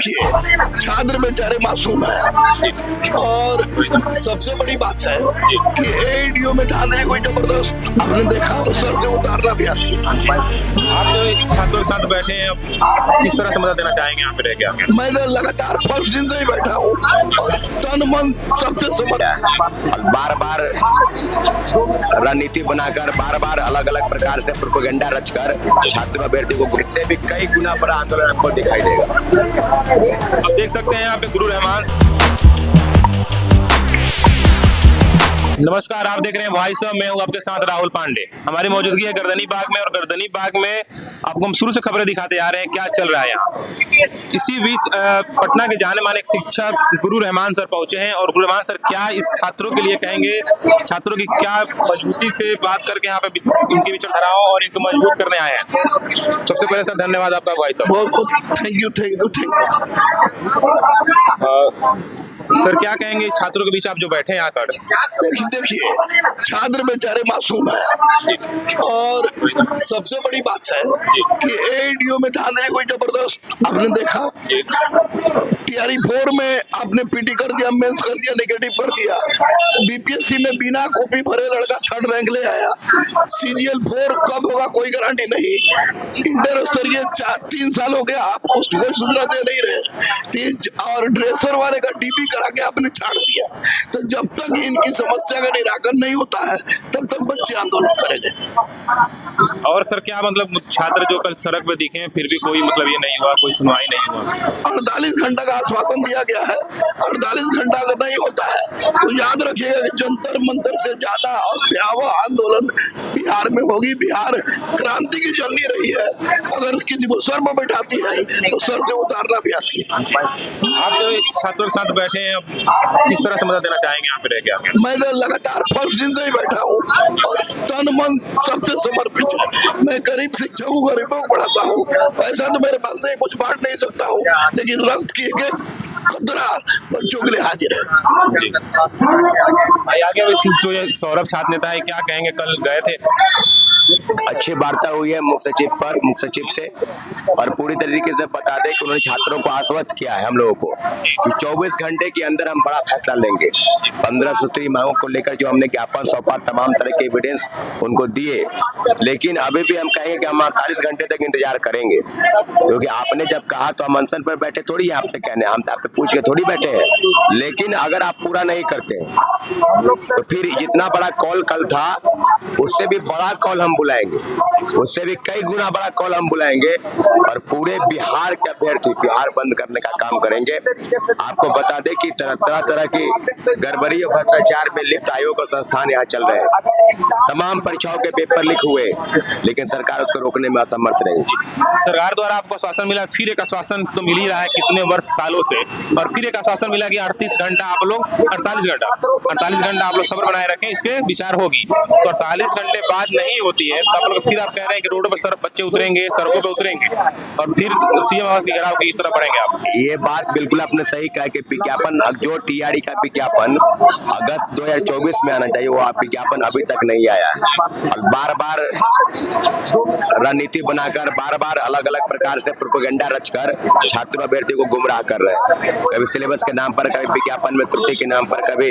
देखिए, छात्र बेचारे मासूम है और सबसे बड़ी बात है कि एडीओ में धांधली कोई जबरदस्त आपने देखा तो सर से उतारना भी आती है। आप जो छात्रों के साथ बैठे हैं, अब किस तरह से मदद देना चाहेंगे यहाँ पे रह के आके? मैं तो लगातार फर्स्ट दिन से ही बैठा हूँ और तन मन सबसे समर्पित। बार बार रणनीति बनाकर बार बार अलग अलग प्रकार से प्रोपेगेंडा रचकर छात्र अभ्यर्थी को इससे भी कई गुना बड़ा आंदोलन आपको दिखाई देगा। अब देख सकते हैं यहाँ पे गुरु रहमान। नमस्कार, आप देख रहे हैं वॉइस ऑफ, मैं हूँ आपके साथ राहुल पांडे। हमारी मौजूदगी है गर्दनी बाग में और गर्दनी बाग में आपको हम शुरू से खबरें दिखाते आ रहे हैं क्या चल रहा है यहाँ। इसी बीच पटना के जाने माने एक शिक्षक गुरु रहमान सर पहुंचे हैं और गुरु रहमान सर क्या इस छात्रों के लिए कहेंगे, छात्रों की क्या मजबूती से बात करके यहाँ पे इनकी विचारधाराओं और इनको मजबूत करने आए हैं। सबसे पहले सर धन्यवाद आपका वॉइस ऑफ। बहुत बहुत थैंक यू। सर क्या कहेंगे इस छात्रों के बीच आप जो बैठे हैं यहाँ पर? देखिए, छात्र बेचारे मासूम है और सबसे बड़ी बात है कि एडीओ में धांधली कोई जबरदस्त आपने देखा। टीआरई 4 में आपने पीटी कर दिया, मेंस कर दिया, नेगेटिव कर दिया। बीपीएससी में बिना कॉपी भरे लड़का 3rd रैंक ले आया। सीजीएल 4 कब होगा कोई गारंटी नहीं। इंटर स्तरीय 3 साल हो गया, आप उसको कोई सूचना दे नहीं रहे। और ड्रेसर वाले का डीपी करा के आपने छाड़ दिया। तो जब तक इनकी समस्या का निराकरण नहीं होता है तब तक बच्चे आंदोलन करेंगे। और सर क्या मतलब छात्र जो कल सड़क पे दिखे फिर भी कोई मतलब ये नहीं हुआ, कोई सुनवाई नहीं हुआ? 48 घंटा का आश्वासन दिया गया है। 48 घंटा अगर नहीं होता है तो याद रखिएगा कि जंतर मंतर से ज्यादा और भयावह आंदोलन बिहार में होगी। बिहार क्रांति की जर्नी रही है, अगर किसी को सर पर बैठाती है तो सर से उतारना भी आती है। आप जो छात्रों के साथ बैठे हैं, अब किस तरह से मदद देना चाहेंगे यहाँ पे रह के आके? मैं तो लगातार फर्स्ट दिन से ही बैठा हूँ और तन मन सबसे समर्पित है। मैं गरीब शिक्षक हूँ, गरीबों को पढ़ाता हूँ। पैसा तो मेरे पास नहीं, कुछ बांट नहीं सकता हूँ, लेकिन रक्त की एक कतरा बच्चों के लिए हाजिर है। आगे जो ये सौरभ छात्र नेता है क्या कहेंगे, कल गए थे? अच्छी वार्ता हुई है मुख्य सचिव से और पूरी तरीके से बता दें कि उन्होंने छात्रों को आश्वस्त किया है हम लोगों को कि 24 घंटे के अंदर हम बड़ा फैसला लेंगे। 15 सूत्री मांगों को लेकर जो हमने ज्ञापन सौंपा, तमाम तरह के एविडेंस उनको दिए, लेकिन अभी भी हम कहेंगे कि हम 48 घंटे तक इंतजार करेंगे, क्योंकि आपने जब कहा तो हम अनशन पर बैठे थोड़ी है आपसे कहने, हम आपसे पूछ के थोड़ी बैठे हैं। लेकिन अगर आप पूरा नहीं करते तो फिर जितना बड़ा कॉल कल था उससे भी बड़ा कॉल हम बुलाएंगे, उससे भी कई गुना बड़ा कॉल हम बुलाएंगे और पूरे बिहार के अभ्यर्थी बिहार बंद करने का काम करेंगे। आपको बता दें कि तरह की गड़बड़ी और भ्रष्टाचार में लिप्त आयोग और संस्थान यहाँ चल रहे हैं। तमाम परीक्षाओं के पेपर लीक हुए, लेकिन सरकार उसको रोकने में असमर्थ रही। सरकार द्वारा आपको आश्वासन मिला, फिर एक आश्वासन तो मिल ही रहा है कितने वर्ष सालों से, और फिर एक आश्वासन मिला कि 38 घंटा आप लोग 48 घंटा आप लोग सब्र बनाए रखें, इस पे विचार होगी। तो 48 घंटे बाद नहीं होती है तो आप लोग फिर आप कह रहे हैं कि रोडों पर सर बच्चे उतरेंगे, सड़कों पे उतरेंगे और फिर सीएम आवास के घेराव की तरफ बढ़ेंगे आप? ये बात बिल्कुल आपने सही कहा कि विज्ञापन जो टीआरई का विज्ञापन अगस्त 2024 में आना चाहिए, वो विज्ञापन अभी तक नहीं आया है। और बार बार रणनीति बनाकर बार बार अलग अलग प्रकार से प्रोपेगेंडा रचकर छात्र अभ्यर्थी को गुमराह कर रहे हैं। कभी सिलेबस के नाम पर, कभी विज्ञापन में त्रुटि के नाम पर, कभी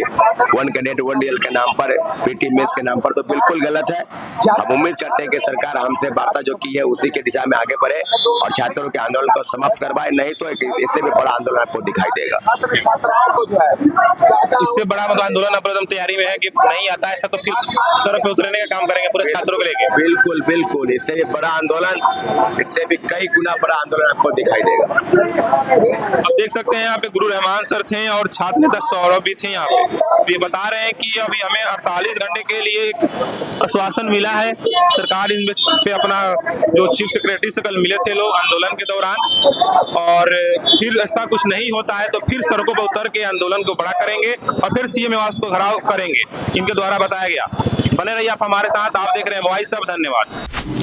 1 कैडेट 1 डीएल के नाम पर, पीटी मेंस के नाम पर, तो बिल्कुल गलत है। हम उम्मीद करते हैं कि सरकार हमसे वार्ता जो की है उसी के दिशा में आगे बढ़े और छात्रों के आंदोलन को समाप्त करवाए, नहीं तो इससे भी बड़ा आंदोलन आपको दिखाई देगा। इससे बड़ा मतलब आंदोलन आप तैयारी में है कि नहीं आता ऐसा तो फिर सड़क पे उतरने का काम करेंगे पूरे छात्रों को लेके? बिल्कुल, इससे भी बड़ा आंदोलन, इससे भी कई गुना बड़ा आंदोलन आपको दिखाई देगा। अब देख सकते हैं यहाँ पे गुरु रहमान सर थे और छात्र नेता सौरभ भी थे यहाँ पे। ये बता रहे हैं कि अभी हमें 48 घंटे के लिए एक आश्वासन मिला है। सरकार इन पे अपना जो चीफ सेक्रेटरी से कल मिले थे लोग आंदोलन के दौरान, और फिर ऐसा कुछ नहीं होता है तो फिर सड़कों पर उतर के आंदोलन को बड़ा करेंगे और फिर सीएम आवास को घेराव करेंगे, इनके द्वारा बताया गया। बने रहिए आप हमारे साथ, आप देख रहे हैं वॉइस ऑफ। धन्यवाद।